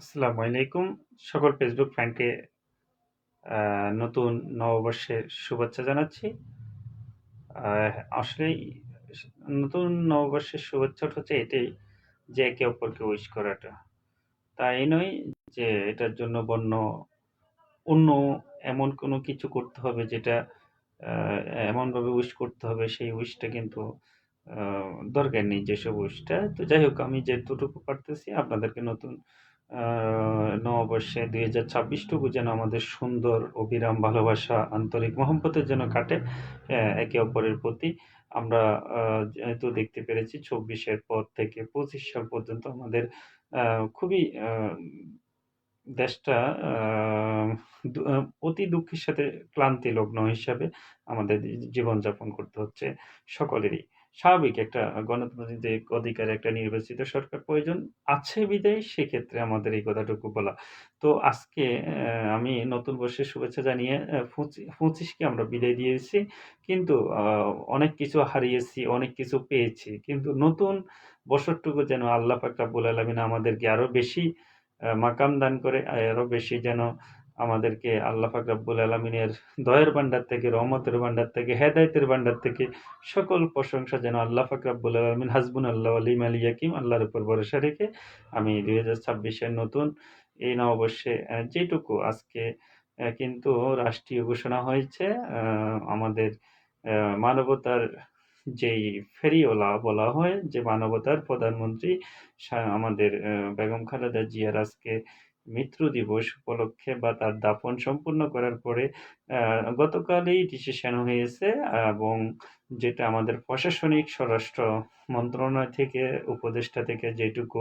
আসসালামু আলাইকুম। সকল ফেসবুক ফ্যানকে নতুন নববর্ষের শুভেচ্ছা জানাচ্ছি। আসলেই স নতুন নববর্ষের শুভেচ্ছাটা হচ্ছে এটাই যে একে অপরকে উইশ করাটা। তা এই নয় যে এটার জন্য অন্য এমন কোনো কিছু করতে হবে যেটা আ এমনভাবে উইশ করতে হবে সেই উইশটা কিন্তু আ দরকার নেই যেসব উইশটা। তো যাই হোক আমি যেতটুকু পারতেছি আপনাদেরকে নতুন আ নববর্ষে ২০২৬ টুকু যেন আমাদের সুন্দর অবিরাম ভালোবাসা, আন্তরিক মহব্বতের যেন কাটে একে অপরের প্রতি। আমরা আ যেহেতু দেখতে পেরেছি ২৪ এর পর থেকে ২৫ সাল পর্যন্ত আমাদের আ খুবই দেশটা আ দু আ অতি দুঃখের সাথে ক্লান্তিলগ্ন হিসাবে আমাদের জীবনযাপন করতে হচ্ছে সকলেরই। স্বাভাবিক একটা গণতান্ত্রিক অধিকারে একটা নির্বাচিত সরকার প্রয়োজন আছে বিধায় সেক্ষেত্রে আমাদের এই কথাটুকু বলা। তো আজকে আমি নতুন বর্ষের শুভেচ্ছা জানিয়ে ২৫ কে আমরা বিদায় দিয়েছি। কিন্তু অনেক কিছু হারিয়েছি, অনেক কিছু পেয়েছি। কিন্তু নতুন বছরটুকু যেন আল্লাহ পাক রাব্বুল আলামিন আমাদেরকে আরো বেশি মাকাম দান করে আরো বেশি যেন আমাদেরকে আল্লাহ পাক রাব্বুল আলামিনের দয়ার ভান্ডার থেকে, রহমতের ভান্ডার থেকে, হেদায়েতের ভান্ডার থেকে সকল প্রশংসা যেন আল্লাহ পাক রাব্বুল আলামিন হাসবুনাল্লাহু ওয়া নি'মাল ওয়াকিল আল্লাহর উপর ভরসা রেখে আমি ২০২৬ এর নতুন এই নববর্ষে যেটুকু আজকে কিন্তু রাষ্ট্রীয় ঘোষণা হয়েছে আ আমাদের আ মানবতার যেই ফেরিওয়ালা বলা হয় যে মানবতার প্রধানমন্ত্রী আমাদের বেগম খালেদা জিয়ার আজকে মৃত্যু দিবস উপলক্ষে বা তার দাফন সম্পূর্ণ করার পরে আ গতকালই ডিসিশন হয়েছে এবং যেটা আমাদের প্রশাসনিক স্বরাষ্ট্র মন্ত্রণালয় থেকে উপদেষ্টা থেকে যেটুকু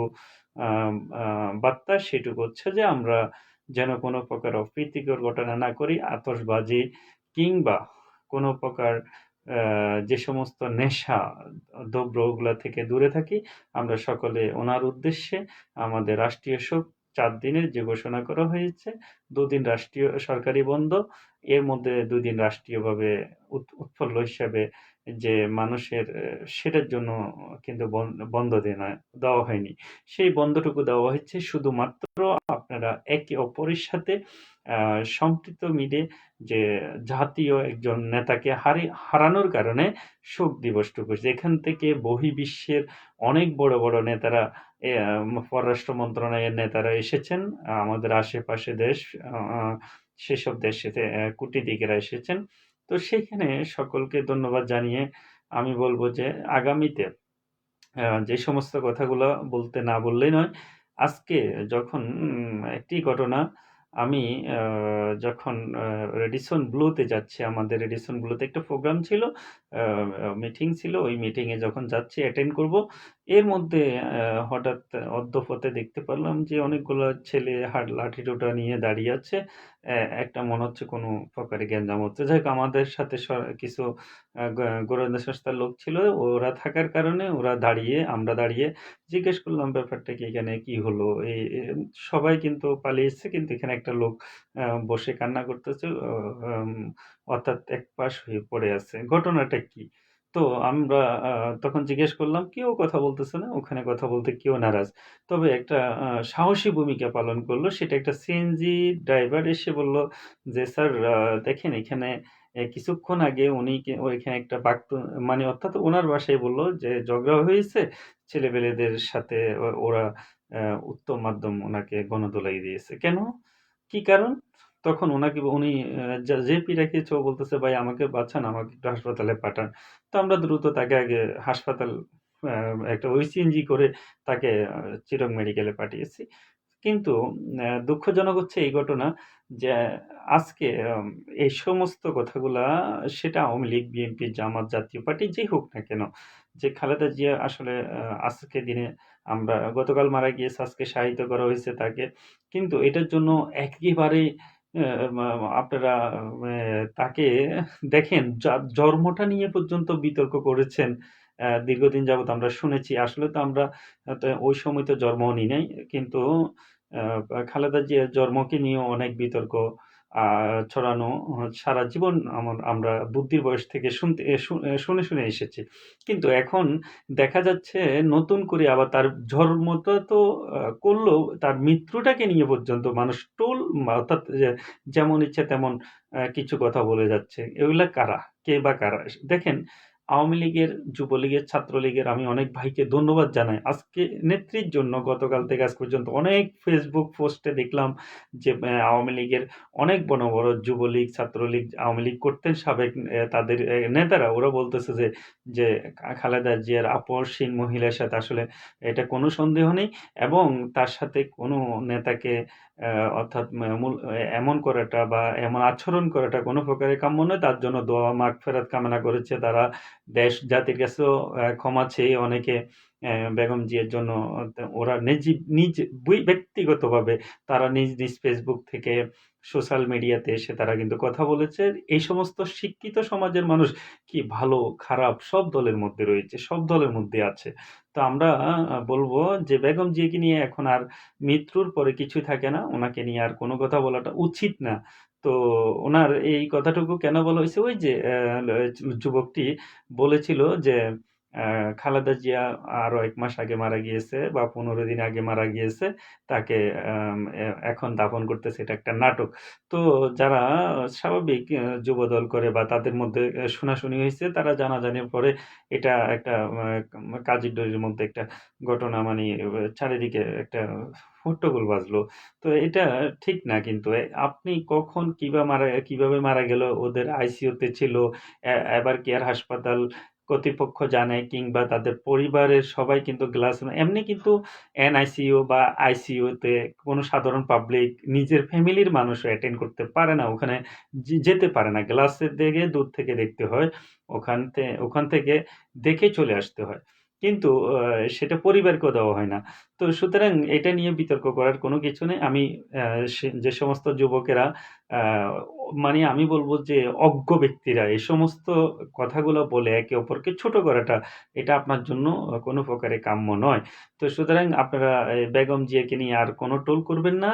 আ আ বার্তা সেটুকু হচ্ছে যে আমরা যেন কোনো প্রকার অপ্রীতিকর ঘটনা না করি, আতশবাজি কিংবা কোনো প্রকার আ যে সমস্ত নেশা দ্রব্যগুলা থেকে দূরে থাকি। আমরা সকলে উনার উদ্দেশ্যে আমাদের রাষ্ট্রীয় শোক ৪ দিনের যে ঘোষণা করা হয়েছে, ২ দিন রাষ্ট্রীয় সরকারি বন্ধ। এর মধ্যে ২ দিন রাষ্ট্রীয়ভাবে উৎফুল্ল হিসাবে যে মানুষের সেটার জন্য কিন্তু বন্ধ দেওয়া হয়নি। সেই বন্ধটুকু দেওয়া হয়েছে শুধুমাত্র আপনারা একে অপরের সাথে আ সম্পৃক্ত মিলে যে জাতীয় একজন নেতাকে হারানোর কারণে শোক দিবসটুকু। যেখান থেকে বহির্বিশ্বের অনেক বড়, বড় নেতারা পররাষ্ট্র মন্ত্রণালয়ের নেতারা এসেছেন। আমাদের আশেপাশে দেশ আ আ সেসব দেশ থেকে কূটনীতিকেরা এসেছেন। তো সেখানে সকলকে ধন্যবাদ জানিয়ে আমি বলব যে আগামীতে যে সমস্ত কথাগুলা বলতে না বললেই নয়। আজকে যখন একটি ঘটনা আমি আ যখন রেডিসন ব্লুতে যাচ্ছি, আমাদের রেডিসন ব্লুতে একটা প্রোগ্রাম ছিল, আ আ মিটিং ছিল। ওই মিটিংয়ে যখন যাচ্ছি অ্যাটেন্ড করব, এর মধ্যে হঠাৎ অদ্যপথে দেখতে পারলাম যে অনেকগুলা ছেলে লাঠি-সোঁটা নিয়ে দাঁড়িয়ে আছে। একটা মনে হচ্ছে কোনো প্রকারে গ্যাঞ্জাম হচ্ছে। যাই হোক আমাদের সাথে কিছু গোয়েন্দা সংস্থার লোক ছিল। ওরা থাকার কারণে আমরা দাঁড়িয়ে জিজ্ঞেস করলাম, "ব্যাপারটা কি? এখানে কি হলো?" এই সবাই কিন্তু পালিয়েছে। কিন্তু এখানে একটা লোক আ বসে কান্না করতেছে। আম অর্থাৎ একপাশ হয়ে পড়ে আছে। ঘটনাটা কি? তো আমরা আ তখন জিজ্ঞেস করলাম, কেউ কথা বলতেছে না। ওখানে কথা বলতে কেউ নারাজ। তবে একটা সাহসী ভূমিকা পালন করল। সেটা একটা সিএনজি ড্রাইভার এসে বলল যে, "স্যার দেখেন এখানে কিছুক্ষণ আগে উনি ওইখানে একটা মানে অর্থাৎ উনার ভাষায় বলল যে, ঝগড়া হয়েছে ছেলেপেলেদের সাথে ওরা আ উত্তম মাধ্যম উনাকে গণধোলাই দিয়েছে। কেন? কি কারণ? তখন উনি যে পীড়া খেয়েছে ও বলতেছে, "ভাই আমাকে বাঁচান, আমাকে একটু হাসপাতালে পাঠান।" তো আমরা দ্রুত তাকে আগে হাসপাতাল আ একটা ওই সিএনজি করে তাকে চিটং মেডিকেলে পাঠিয়েছি। কিন্তু দুঃখজনক হচ্ছে এই ঘটনা যে আজকে এই সমস্ত কথাগুলা সেটা আওয়ামী লীগ, বিএনপি, জামাত, জাতীয় পার্টি যেই হোক না কেন, যে খালেদা জিয়া আসলে আজকের দিনে আমরা গতকাল মারা গিয়েছে, আজকে শায়িত করা হয়েছে তাকে। কিন্তু এটার জন্য একেবারে অ্যা মা আপনারা তাকে দেখেন জন্মটা নিয়ে পর্যন্ত বিতর্ক করেছেন। দীর্ঘদিন যাবৎ আমরা শুনেছি। আসলে তো আমরা ওই সময় তো জন্মও নিই নাই। কিন্তু আ খালেদা জিয়ার জন্মকে নিয়েও অনেক বিতর্ক আ ছড়ানো সারা জীবন আমরা বুদ্ধির বয়স থেকে শুনে এসেছি। কিন্তু এখন দেখা যাচ্ছে নতুন করে আবার তার জন্মটা তো করলেও তার মৃত্যুটাকে নিয়ে পর্যন্ত মানুষ অর্থাৎ যেমন ইচ্ছে তেমন কিছু কথা বলে যাচ্ছে। এগুলা কারা? কে বা কারা? দেখেন, আওয়ামী লীগের, যুবলীগের, ছাত্রলীগের আমি অনেক ভাইকে ধন্যবাদ জানাই। আজকে নেত্রীর জন্য গতকাল থেকে আজ পর্যন্ত অনেক ফেসবুক পোস্টে দেখলাম যে আওয়ামী লীগের অনেক বড়, বড় যুবলীগ, ছাত্রলীগ, আওয়ামী লীগ করতেন সাবেক তাদের নেতারা ওরা বলতেছে যে খালেদা জিয়ার আপসহীন মহিলার সাথে আসলে এটা কোনো সন্দেহ নেই এবং তার সাথে কোনো নেতাকে অর্থাৎ এমন করাটা বা এমন আচরণ করাটা কোনো প্রকারে কাম্য নয়। তার জন্য দোয়া মাগফেরাত কামনা করেছে তারা। দেশ জাতির কাছেও ক্ষমা চেয়ে অনেকে বেগম জিয়ার জন্য ওরা নিজ ব্যক্তিগতভাবে তারা নিজ ফেসবুক থেকে সোশ্যাল মিডিয়াতে এসে তারা কিন্তু কথা বলেছে। এই সমস্ত শিক্ষিত সমাজের মানুষ কি ভালো খারাপ সব দলের মধ্যে রয়েছে, সব দলের মধ্যে আছে। তো আমরা বলব যে বেগম জিয়াকে নিয়ে এখন আর মৃত্যুর পরে কিছুই থাকে না। উনাকে নিয়ে আর কোনো কথা বলাটা উচিত না। তো উনার এই কথাটুকু কেন বলা হইছে? ওই যে যুবকটি বলেছিল যে আ খালেদা জিয়া আরো ১ মাস আগে মারা গিয়েছে বা ১৫ দিন আগে মারা গিয়েছে। তাকে আম এ এখন দাফন করতেছে। এটা একটা নাটক। তো যারা স্বাভাবিক যুবদল করে বা তাদের মধ্যে শোনাশুনি হইছে, তারা জানাজানির পরে এটা একটা কাজির ডোরির মধ্যে একটা ঘটনা মানে চারিদিকে একটা হট্টগোল বাজলো। তো এটা ঠিক না কিন্তু। আপনি কখন কিভাবে মারা গেল, ওদের আইসিইউতে ছিল, এভার কেয়ার হাসপাতাল কর্তৃপক্ষ জানে কিংবা তাদের পরিবারের সবাই কিন্তু এমনি কিন্তু এনআইসিইউ বা আইসিইউতে কোনো সাধারণ পাবলিক নিজের ফ্যামিলির মানুষও অ্যাটেন্ড করতে পারে না। ওখানে যেতে পারে না। গ্লাসের দিকে দূর থেকে দেখতে হয়। ওখান থেকে দেখে চলে আসতে হয়। কিন্তু সেটা পরিবারকেও দেওয়া হয় না। তো সুতরাং এটা নিয়ে বিতর্ক করার কোনো কিছু নেই। আমি আ যে সমস্ত যুবকেরা আ মানে আমি বলব যে অজ্ঞ ব্যক্তিরা এই সমস্ত কথাগুলো বলে একে অপরকে ছোট করাটা এটা আপনার জন্য কোনো প্রকারে কাম্য নয়। তো সুতরাং আপনারা বেগম জিয়াকে নিয়ে আর কোনো টোল করবেন না।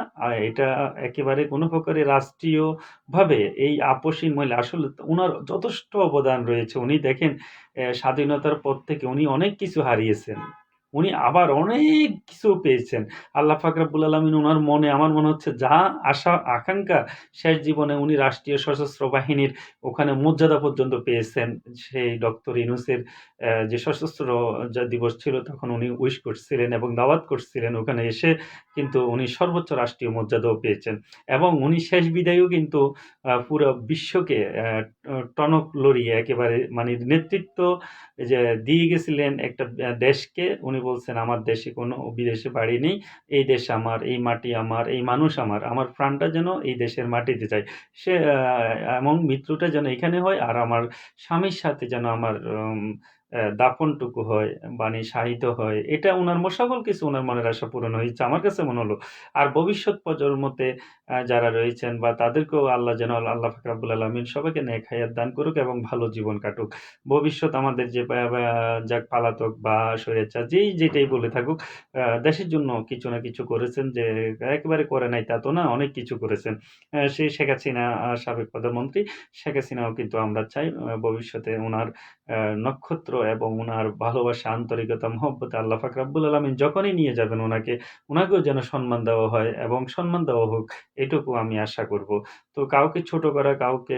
এটা একেবারে কোনো প্রকারে রাষ্ট্রীয়ভাবে এই আপসহীন মহিলা আসলে উনার যথেষ্ট অবদান রয়েছে। উনি দেখেন স্বাধীনতার পর থেকে উনি অনেক কিছু হারিয়েছেন। উনি আবার অনেক কিছু পেয়েছেন। আল্লাহ পাক রাব্বুল আলামিন উনার মনে আমার মনে হচ্ছে যা আশা আকাঙ্খা শেষ জীবনে উনি রাষ্ট্রীয় সশস্ত্র বাহিনীর ওখানে মর্যাদা পর্যন্ত পেয়েছেন। সেই ডক্টর ইউনূসের যে সশস্ত্র দিবস ছিল তখন উনি উইশ করছিলেন এবং দাওয়াত করছিলেন ওখানে এসে কিন্তু উনি সর্বোচ্চ রাষ্ট্রীয় মর্যাদাও পেয়েছেন। এবং উনি শেষ বিদায়েও কিন্তু পুরো বিশ্বকে টনক লড়িয়ে একেবারে মানে নেতৃত্ব যে দিয়ে গেছিলেন একটা দেশকে। উনি বলছেন, "আমার দেশে কোনো বিদেশে বাড়ি নেই। এই দেশ আমার, এই মাটি আমার, এই মানুষ আমার। আমার প্রাণটা যেন এই দেশের মাটিতে যায়। সে এবং মৃত্যুটা যেন এখানে হয় আর আমার স্বামীর সাথে যেন আমার দাফনটুকু হয়, মানে শায়িত হয়।" এটা উনার সকল কিছু উনার মনের আশা পূরণ হয়েছে। আমার কাছে মনে হলো। আর ভবিষ্যৎ প্রজন্মতে যারা রয়েছেন বা তাদেরকেও আল্লাহ যেন আল্লাহ পাক রাব্বুল আলামিন সবাইকে নেক হায়াত দান করুক এবং ভালো জীবন কাটুক। ভবিষ্যৎ আমাদের যে বা বা যাক পালাতক বা স্বৈরাচার যেটাই বলে থাকুক, দেশের জন্য কিছু না কিছু করেছেন যে একেবারে করে নাই তা তো না, অনেক কিছু করেছেন। সেই শেখ হাসিনা সাবেক প্রধানমন্ত্রী। শেখ হাসিনাও কিন্তু আমরা চাই ভবিষ্যতে উনার নক্ষত্র এবং উনার ভালোবাসা, আন্তরিকতা, মহব্বতে আল্লাহ পাক রাব্বুল আলামিন যখনই নিয়ে যাবেন উনাকেও যেন সম্মান দেওয়া হয় এবং সম্মান দেওয়া হোক, এটুকু আমি আশা করব। তো কাউকে ছোট করা, কাউকে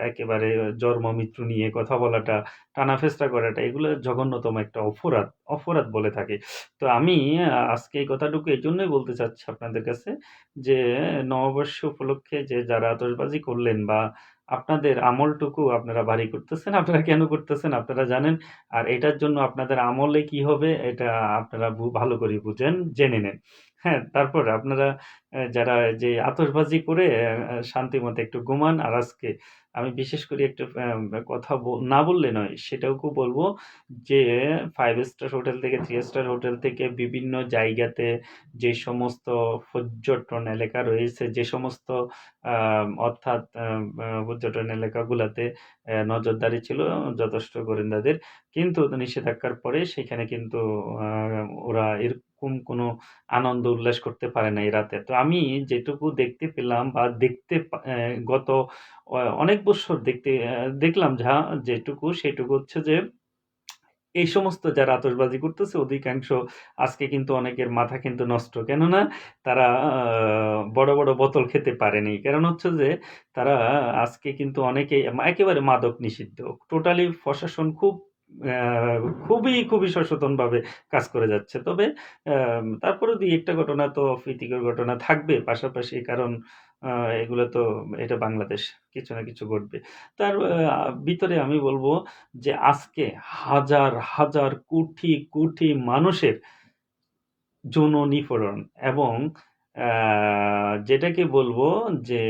একেবারে জন্ম-মৃত্যু নিয়ে কথা বলাটা, টানাফেচড়া করাটা এগুলো জঘন্যতম একটা অপরাধ বলে থাকি। তো আমি আজকে এই কথাটুকু এজন্যই বলতে চাচ্ছি আপনাদের কাছে যে, নববর্ষ উপলক্ষে যে যারা আতশবাজি করলেন বা আপনাদের আমলটুকু আপনারা ভারী করতেছেন, আপনারা কেন করতেছেন আপনারা জানেন। আর এটার জন্য আপনাদের আমলে কি হবে এটা আপনারা ভালো করে বুঝেন, জেনে নেন। হ্যাঁ? তারপর আপনারা যারা যে আতশবাজি করে শান্তিমতো একটু ঘুমান। আর আজকে আমি বিশেষ করে একটু কথা না বললে নয়, সেটাও বলব যে ৫ স্টার হোটেল থেকে ৩ স্টার হোটেল থেকে বিভিন্ন জায়গাতে যে সমস্ত পর্যটন এলাকা রয়েছে, যে সমস্ত অর্থাৎ পর্যটন এলাকাগুলাতে নজরদারি ছিল যথেষ্ট গোয়েন্দাদের। কিন্তু নিষেধাজ্ঞার পরে সেখানে কিন্তু আ ওরা ওরকম কোনো আনন্দ উল্লাস করতে পারে না এই রাতে। তো আমি যেটুকু দেখতে পেলাম বা দেখতে গত অনেক বৎসর দেখলাম যেটুকু সেটুকু হচ্ছে যে এই সমস্ত যারা আতশবাজি করতেছে অধিকাংশ আজকে কিন্তু অনেকের মাথা কিন্তু নষ্ট। কেননা তারা বড়, বড় বোতল খেতে পারেনি। কারণ হচ্ছে যে তারা আজকে কিন্তু অনেকেই একেবারে মাদক নিষিদ্ধ। টোটালি প্রশাসন আ খুবই সচেতনভাবে কাজ করে যাচ্ছে। তবে তারপরেও ২-১ টা ঘটনা তো অপ্রীতিকর ঘটনা থাকবে পাশাপাশি। কারণ আ এগুলো তো এটা বাংলাদেশ। কিছু না কিছু ঘটবে। তার ভিতরে আমি বলব যে আজকে হাজার কোটি মানুষের যৌন নিপীড়ন এবং আ যেটাকে বলবো যে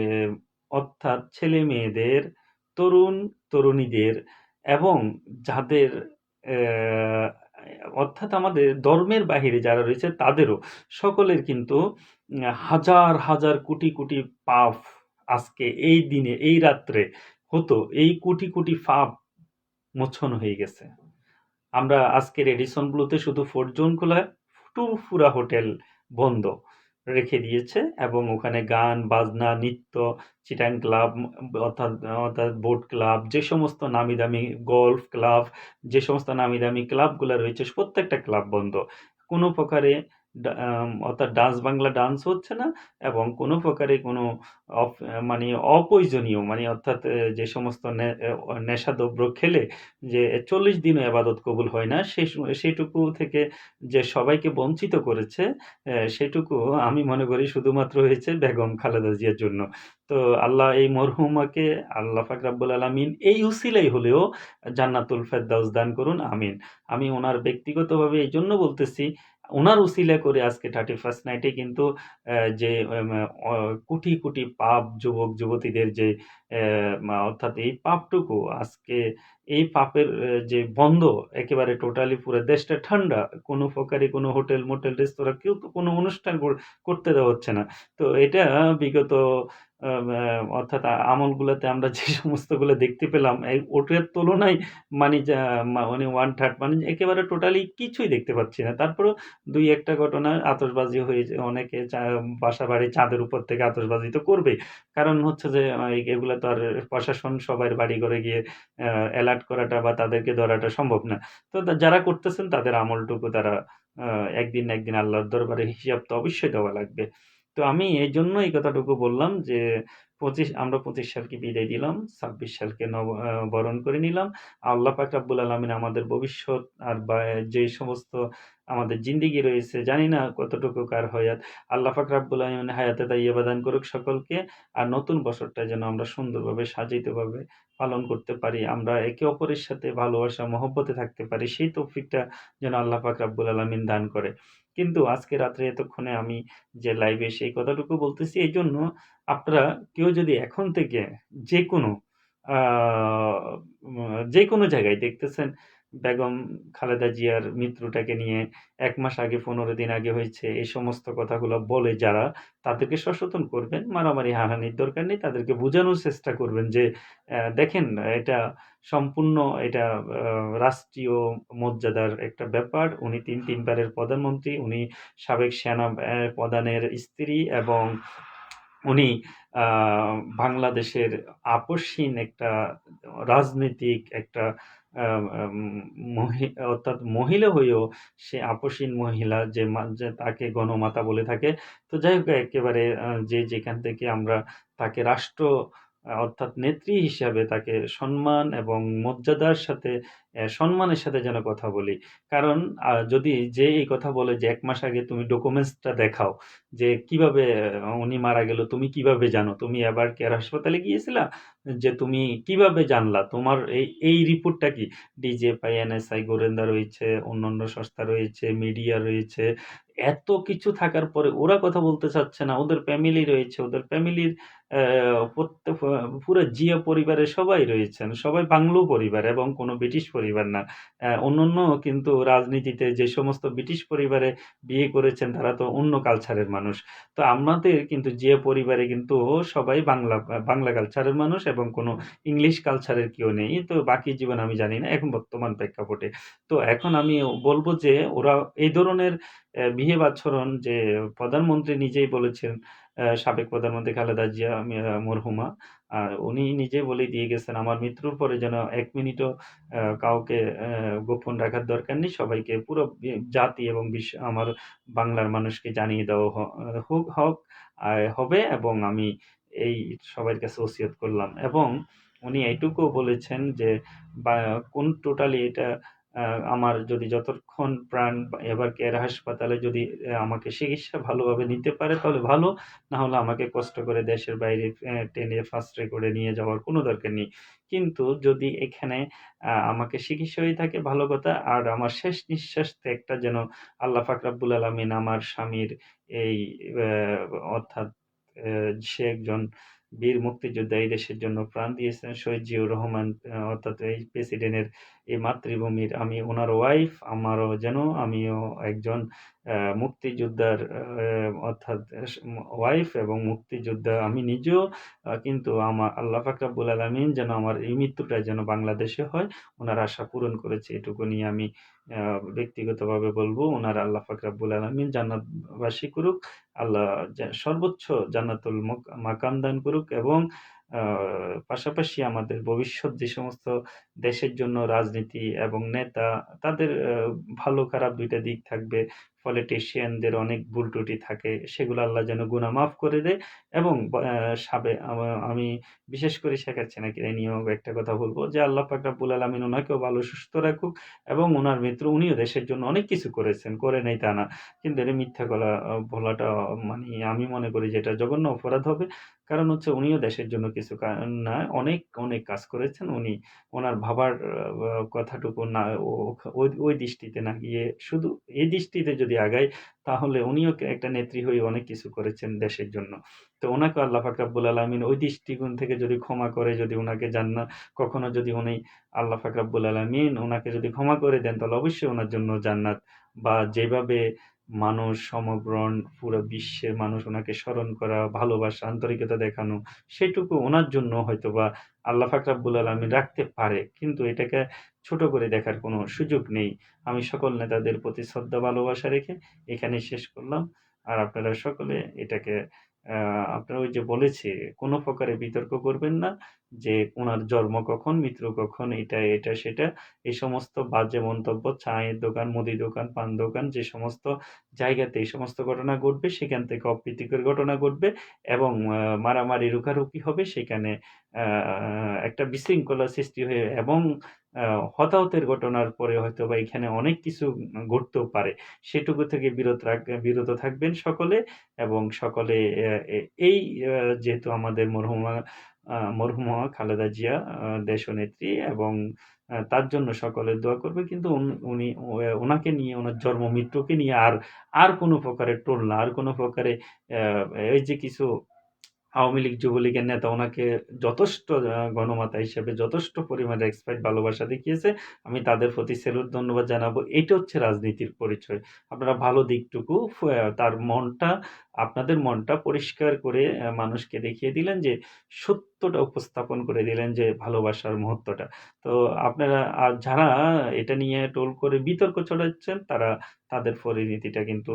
অর্থাৎ ছেলে-মেয়েদের, তরুণ-তরুণীদের এবং যাদের অ্যা অর্থাৎ আমাদের ধর্মের বাহিরে যারা রয়েছে তাদেরও সকলের কিন্তু হাজার কোটি পাপ আজকে এই দিনে, এই রাত্রে হতো। এই কোটি পাপ মোছন হয়ে গেছে। আমরা আজকে রেডিসন ব্লুতে শুধু 4 জন খোলা, পুরা হোটেল বন্ধ রেখে দিয়েছে এবং ওখানে গান, বাজনা, নৃত্য, চিটাং ক্লাব অর্থাৎ অর্থাৎ বোট ক্লাব যে সমস্ত নামি দামি গল্ফ ক্লাব, যে সমস্ত নামি দামি ক্লাবগুলা রয়েছে প্রত্যেকটা ক্লাব বন্ধ। কোনো প্রকারে অর্থাৎ ডান্স বাংলা ডান্স হচ্ছে না এবং কোনো প্রকারে কোনো মানে অপ্রয়োজনীয় মানে অর্থাৎ যে সমস্ত নেশাদ্রব্য খেলে যে ৪০ দিনও এবাদত কবুল হয় না সেটুকু থেকে যে সবাইকে বঞ্চিত করেছে সেটুকু আমি মনে করি শুধুমাত্র হয়েছে বেগম খালেদা জিয়ার জন্য। তো আল্লাহ এই মরহুমাকে আল্লাহ পাক রাব্বুল আলামিন এই উসিলাই হলেও জান্নাতুল ফেরদাউস দান করুন। আমিন। আমি উনার ব্যক্তিগতভাবে এইজন্য বলতেছি, উনার উসিলা করে আজকে 31st নাইটে কিন্তু যে অ কোটি পাপ যুবক-যুবতীদের যে অর্থাৎ এই পাপটুকু আজকে এই পাপের যে বন্ধ একেবারে টোটালি পুরো দেশটা ঠান্ডা। কোনো প্রকারে কোনো হোটেল, মোটেল, রেস্তোরাঁ কেউ তো কোনো অনুষ্ঠান করতে দেওয়া হচ্ছে না। তো এটা বিগত আম আ অর্থাৎ আমলগুলাতে আমরা যে সমস্তগুলো দেখতে পেলাম ওটার তুলনায় মানে মানে 1/3 মানে একেবারে টোটালি কিছুই দেখতে পাচ্ছি না। তারপরেও ২-১ টা ঘটনা আতশবাজি হয়েছে। অনেকে বাসাবাড়ির ছাদের উপর থেকে আতশবাজি তো করবেই। কারণ হচ্ছে যে এগুলা তো আর প্রশাসন সবার বাড়িঘরে গিয়ে এলার্ট করাটা বা তাদেরকে ধরাটা সম্ভব না। তো যারা করতেছেন তাদের আমলটুকু তারা আ একদিন না একদিন আল্লাহর দরবারে হিসাব তো অবশ্যই দেওয়া লাগবে। তো আমি এইজন্য এই কথাটুকু বললাম যে ২৫ সালকে বিদায় দিলাম। ২৬ সালকে বরণ করে নিলাম। আল্লাহ পাক রাব্বুল আলামিন আমাদের ভবিষ্যৎ আর বা যে সমস্ত আমাদের জিন্দেগি রয়েছে জানি না কতটুকু কার হায়াত। আল্লাহ পাক রাব্বুল আলামিন হায়াতে তাইয়্যিবা দান করুক সকলকে। আর নতুন বছরটা যেন আমরা সুন্দরভাবে সাজাইতভাবে পালন করতে পারি। আমরা একে অপরের সাথে ভালোবাসা মহব্বতে থাকতে পারি। সেই তৌফিকটা যেন আল্লাহ পাক রাব্বুল আলামিন দান করে। কিন্তু আজকে রাত্রে এতক্ষণে আমি যে লাইভে এসে এই কথাটুকু বলতেছি এইজন্য আপনারা কেউ যদি এখন থেকে যেকোনো আ ম যেকোনো জায়গায় দেখতেছেন বেগম খালেদা জিয়ার মৃত্যুটাকে নিয়ে ১ মাস আগে ১৫ দিন আগে হয়েছে এই সমস্ত কথাগুলো বলে যারা তাদেরকে সচেতন করবেন। মারামারি হানাহানির দরকার নেই। তাদেরকে বুঝানোর চেষ্টা করবেন যে দেখেন এটা সম্পূর্ণ এটা আ রাষ্ট্রীয় মর্যাদার একটা ব্যাপার। উনি ৩ বারের প্রধানমন্ত্রী। উনি সাবেক সেনা প্রধানের স্ত্রী এবং উনি আ বাংলাদেশের আপসহীন একটা রাজনৈতিক একটা আ আম অর্থাৎ মহিলা হয়েও সে আপসহীন মহিলা যে তাকে গণমাতা বলে থাকে। তো যাই হোক একেবারে যে যেখান থেকে আমরা তাকে রাষ্ট্র অর্থাৎ নেত্রী হিসাবে তাকে সম্মান এবং মর্যাদার সাথে সম্মানের সাথে যেন কথা বলি। কারণ যদি যে এই কথা বলে যে ১ মাস আগে তুমি ডকুমেন্টসটা দেখাও যে কিভাবে উনি মারা গেল তুমি কিভাবে জানো? তুমি এবার কেয়ার হাসপাতালে গিয়েছিলা? যে তুমি কিভাবে জানলা? তোমার এই রিপোর্টটা কি? ডিজিএফআই, এনএসআই, গোয়েন্দা রয়েছে, অন্যান্য সংস্থা রয়েছে, মিডিয়া রয়েছে। এত কিছু থাকার পরে ওরা কথা বলতে চাচ্ছে না। ওদের ফ্যামিলি রয়েছে। ওদের ফ্যামিলির পুরা জিয়া পরিবারের সবাই রয়েছেন। সবাই বাংলো পরিবার এবং কোনো ব্রিটিশ পরিবার না। অন্যান্য কিন্তু রাজনীতিতে যে সমস্ত ব্রিটিশ পরিবারে বিয়ে করেছেন তারা তো অন্য কালচারের মানুষ। তো আমাদের কিন্তু জিয়া পরিবারে কিন্তু সবাই বাংলা কালচারের মানুষ এবং কোনো ইংলিশ কালচারের কেউ নেই। তো বাকি জীবন আমি জানি না এখন বর্তমান প্রেক্ষাপটে। তো এখন আমি বলব যে ওরা এই ধরনের বিহেভ আচরণ যে প্রধানমন্ত্রী নিজেই বলেছেন, সাবেক প্রধানমন্ত্রী খালেদা জিয়া মরহুমা। উনি নিজেই বলে দিয়ে গেছেন, "আমার মৃত্যুর পরে যেন ১ মিনিটও কাউকে গোপন রাখার দরকার নেই। সবাইকে পুরো জাতি এবং আমার বাংলার মানুষকে জানিয়ে দেওয়া হোক হবে এবং আমি এই সবার কাছে ওসিয়ত করলাম।" এবং উনি এইটুকুও বলেছেন যে বা টোটালি এটা আ আমার যদি যতক্ষণ প্রাণ এবার কেয়ার হাসপাতালে যদি আমাকে চিকিৎসা ভালোভাবে নিতে পারে তাহলে ভালো। না হলে আমাকে কষ্ট করে দেশের বাইরে টেনে ফার্স্টে করে নিয়ে যাওয়ার কোনো দরকার নেই। কিন্তু যদি এখানে আমাকে চিকিৎসা হয়ে থাকে ভালো কথা। আর আমার শেষ নিঃশ্বাস ত্যাগটা যেন আল্লাহ পাক রাব্বুল আলামিন আমার স্বামীর এই অ্যা অর্থাৎ সে একজন বীর মুক্তিযোদ্ধা এই দেশের জন্য প্রাণ দিয়েছেন শহীদ জিয়াউর রহমান, অর্থাৎ এই প্রেসিডেন্টের এই মাতৃভূমির আমি উনার ওয়াইফ, আমারও যেন আমিও একজন মুক্তিযোদ্ধার অর্থাৎ ওয়াইফ এবং মুক্তিযোদ্ধা আমি নিজেও, কিন্তু আল্লাহ পাক রাব্বুল আলামিন যেন আমার এই মৃত্যুটা যেন বাংলাদেশে হয়, উনার আশা পূরণ করেছে এটুকু নিয়ে আমি ব্যক্তিগতভাবে বলব উনার আল্লাহ পাক রাব্বুল আলামিন জান্নাতবাসী করুক। আল্লাহ সর্বোচ্চ জান্নাতুল মাকাম দান করুক এবং আ পাশাপাশি আমাদের ভবিষ্যৎ যে সমস্ত দেশের জন্য রাজনীতি এবং নেতা তাদের ভালো খারাপ ২ টা দিক থাকবে। পলিটিশিয়ানদের অনেক ভুল ত্রুটি থাকে। সেগুলো আল্লাহ যেন গুনাহ মাফ করে দেয় এবং ব আ সাবে আমা আমি বিশেষ করে শেখ হাসিনাকে নিয়েও একটা কথা বলব যে আল্লাহ পাক রাব্বুল আলামিন উনাকেও ভালো সুস্থ রাখুক এবং উনার মিত্র উনিও দেশের জন্য অনেক কিছু করেছেন, করে নাই তা না। কিন্তু এটা মিথ্যা বলাটা মানে আমি মনে করি যে এটা জঘন্য অপরাধ হবে। কারণ হচ্ছে উনিও দেশের জন্য কিছু না অনেক কাজ করেছেন। উনার ভাবার কথাটুকু না ওই দৃষ্টিতে না গিয়ে শুধু এই দৃষ্টিতে যদি আগাই তাহলে উনিও একটা নেত্রী হয়ে অনেক কিছু করেছেন দেশের জন্য। তো উনাকে আল্লাহ পাক রাব্বুল আলামিন ওই দৃষ্টিকোণ থেকে যদি ক্ষমা করে যদি উনাকে কখনো যদি উনি আল্লাহ পাক রাব্বুল আলামিন উনাকে যদি ক্ষমা করে দেন তাহলে অবশ্যই উনার জন্য জান্নাত। বা যেভাবে মানুষ সমগ্র পুরো বিশ্বের মানুষ উনাকে স্মরণ করা, ভালোবাসা, আন্তরিকতা দেখানো সেটুকু উনার জন্য হয়তোবা আল্লাহ পাক রাব্বুল আলামিন রাখতে পারে। কিন্তু এটাকে ছোট করে দেখার কোনো সুযোগ নেই। আমি সকল নেতাদের প্রতি শ্রদ্ধা ভালোবাসা রেখে এখানেই শেষ করলাম। আর আপনারা সকলে এটাকে আপনারা ওই যে বলেছি কোনো প্রকারে বিতর্ক করবেন না যে উনার জন্ম কখন, মৃত্যু কখন, এটা সেটা। এই সমস্ত বাজে মন্তব্য চায়ের দোকান, মুদি দোকান, পান দোকান যে সমস্ত জায়গাতে এই সমস্ত ঘটনা ঘটবে সেখান থেকে অপ্রীতিকর ঘটনা ঘটবে এবং মারামারি রুকারুকি হবে সেখানে আ একটা বিশৃঙ্খলা সৃষ্টি হয়ে এবং আ হতাহতের ঘটনার পরে হয়তোবা এখানে অনেক কিছু ঘটতেও পারে। সেটুকু থেকে বিরত থাকবেন সকলে এবং সকলে অ্যা এ এই যেহেতু আমাদের মরহুমা খালেদা জিয়া দেশনেত্রী এবং তার জন্য সকলে দোয়া করবে। কিন্তু উনি উনাকে নিয়ে উনার জন্ম মৃত্যুকে নিয়ে আর কোন প্রকারের টোল না, আর কোন প্রকারে অ্যা এই যে কিছু আওয়ামী লীগ, যুবলীগের নেতা উনাকে যথেষ্ট গণমাতা হিসেবে যথেষ্ট পরিমাণে রেসপেক্ট ভালোবাসা দেখিয়েছে। আমি তাদের প্রতি সেলুট ধন্যবাদ জানাবো। এইটা হচ্ছে রাজনীতির পরিচয়। আপনারা ভালো দিকটুকু তার আপনাদের মনটা পরিষ্কার করে মানুষকে দেখিয়ে দিলেন যে সত্যটা উপস্থাপন করে দিলেন যে ভালোবাসার মুহূর্তটা। তো আপনারা যারা এটা নিয়ে টোল করে বিতর্ক ছড়াচ্ছেন তাদের পরিণতিটা কিন্তু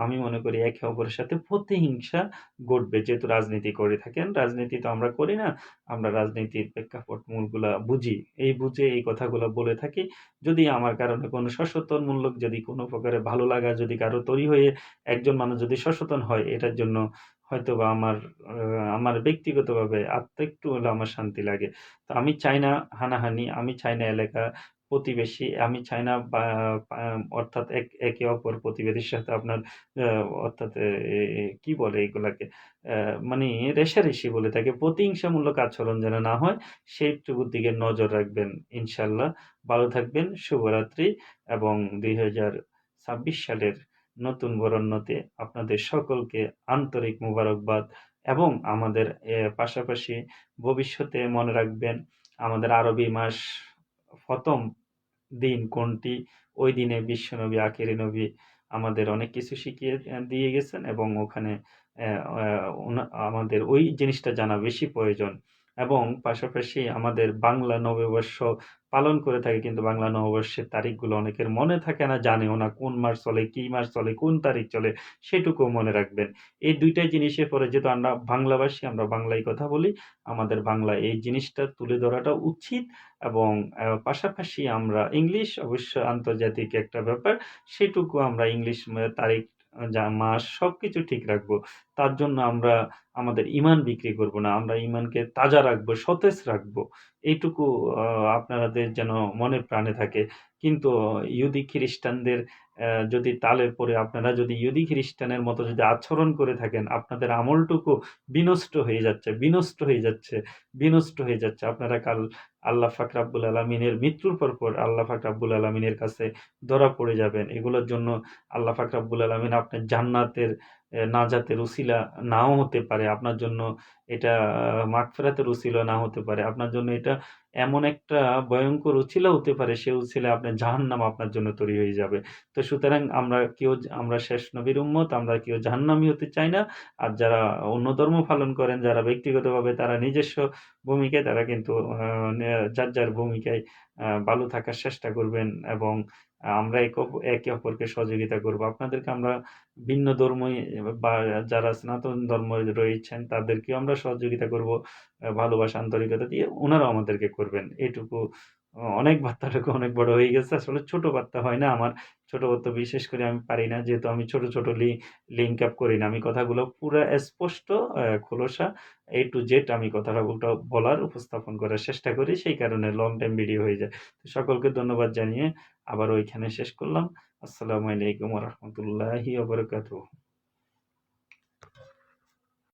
আমি মনে করি একে অপরের সাথে প্রতিহিংসা ঘটবে। যেহেতু রাজনীতি করে থাকেন। রাজনীতি তো আমরা করি না। আমরা রাজনীতির প্রেক্ষাপট মূলগুলা বুঝি। এই বুঝে এই কথাগুলা বলে থাকি। যদি আমার কারণে কোনো সচেতনমূলক যদি কোনো প্রকারের ভালো লাগা যদি কারো তৈরি হয়ে একজন মানুষ যদি সচেতন হয় এটার জন্য হয়তোবা আমার ব্যক্তিগতভাবে একটু হলেও আমার শান্তি লাগে। তো আমি চাই না হানাহানি, আমি চাই না এলাকা প্রতিবেশী, আমি চাই না বা পা অর্থাৎ একে অপর প্রতিবেশীর সাথে আপনার আ অর্থাৎ কি বলে এগুলাকে? অ্যা মানে রেষারেষি বলে থাকে। প্রতিহিংসামূলক আচরণ যেন না হয়, সেইটুকুর দিকে নজর রাখবেন ইনশাআল্লাহ। ভালো থাকবেন। শুভরাত্রি এবং ২০২৬ সালের নতুন বরণ্যতে আপনাদের সকলকে আন্তরিক মোবারকবাদ এবং আমাদের পাশাপাশি ভবিষ্যতে মনে রাখবেন আমাদের আরবি মাস ১ম দিন কোনটি? ওই দিনে বিশ্বনবী আখেরি নবী আমাদের অনেক কিছু শিখিয়ে দিয়ে গেছেন এবং ওখানে অ্যা অ্যা আমাদের ওই জিনিসটা জানা বেশি প্রয়োজন। এবং পাশাপাশি আমাদের বাংলা নববর্ষ পালন করে থাকি, কিন্তু বাংলা নববর্ষের তারিখগুলো অনেকের মনে থাকে না, জানেও না কোন মাস চলে, কি মাস চলে, কোন তারিখ চলে, সেটুকুও মনে রাখবেন। এই ২ টাই জিনিসের পরে যেহেতু আমরা বাংলাভাষী, আমরা বাংলায় কথা বলি, আমাদের বাংলায় এই জিনিসটা তুলে ধরাটা উচিত এবং পাশাপাশি আমরা ইংলিশ অবশ্য আন্তর্জাতিক একটা ব্যাপার, সেটুকু আমরা ইংলিশ তারিখ, মাস সবকিছু ঠিক রাখবো। তার জন্য আমরা আমাদের ঈমান বিক্রি করব না। আমরা ঈমানকে তাজা রাখবো, সতেজ রাখবো। এইটুকু আ আপনাদের যেন মনে প্রাণে থাকে। কিন্তু ইহুদি খ্রিস্টানদের যদি তালে পড়ে আপনারা যদি ইহুদি খ্রিস্টানের মতো যদি আচরণ করে থাকেন, আপনাদের আমলটুকু বিনষ্ট হয়ে যাচ্ছে, বিনষ্ট হয়ে যাচ্ছে, বিনষ্ট হয়ে যাচ্ছে। আপনারা কাল আল্লাহ পাক রাব্বুল আলামিনের মৃত্যুর পর আল্লাহ পাক রাব্বুল আলামিনের কাছে ধরা পড়ে যাবেন। এগুলোর জন্য আল্লাহ পাক রাব্বুল আলামিন আপনার জান্নাতের নাজাতের উসিলা নাও হতে পারে। আপনার জন্য এটা মাগফিরাতের উসিলা না হতে পারে। আপনার জন্য এটা এমন একটা ভয়ংকর উছিলা হতে পারে, সে উছিলায় আপনার জাহান্নাম আপনার জন্য তৈরি হয়ে যাবে। তো সুতরাং আমরা শেষ নবীর উম্মত, আমরা কেউ জাহান্নামী হতে চাই না। আর যারা অন্য ধর্ম পালন করেন, যারা ব্যক্তিগতভাবে তারা নিজস্ব ভূমিকায় তারা কিন্তু যার ভূমিকায় ভালো থাকার চেষ্টা করবেন এবং আমরা একে অপরকে সহযোগিতা করব। আপনাদেরকে আমরা ভিন্ন ধর্মই বা যারা সনাতন ধর্ম রয়েছেন তাদেরকেও আমরা সহযোগিতা করব ভালোবাসা, আন্তরিকতা দিয়ে। উনারাও আমাদেরকে করবেন। এইটুকু অনেক বার্তাটুকু অনেক বড় হয়ে গেছে। আসলে ছোট বার্তা হয় না আমার। ছোট বার্তা বিশেষ করে আমি পারি না। যেহেতু আমি ছোট, ছোট লিঙ্ক আপ করি না। আমি কথাগুলো পুরা স্পষ্ট খোলসা A to Z আমি কথাগুলো বলার, উপস্থাপন করার চেষ্টা করি। সেই কারণে লং টাইম ভিডিও হয়ে যায়। তো সকলকে ধন্যবাদ জানিয়ে আবারও এখানে শেষ করলাম। আসসালামু আলাইকুম ওয়া রাহমাতুল্লাহি ওয়া বারাকাতুহু।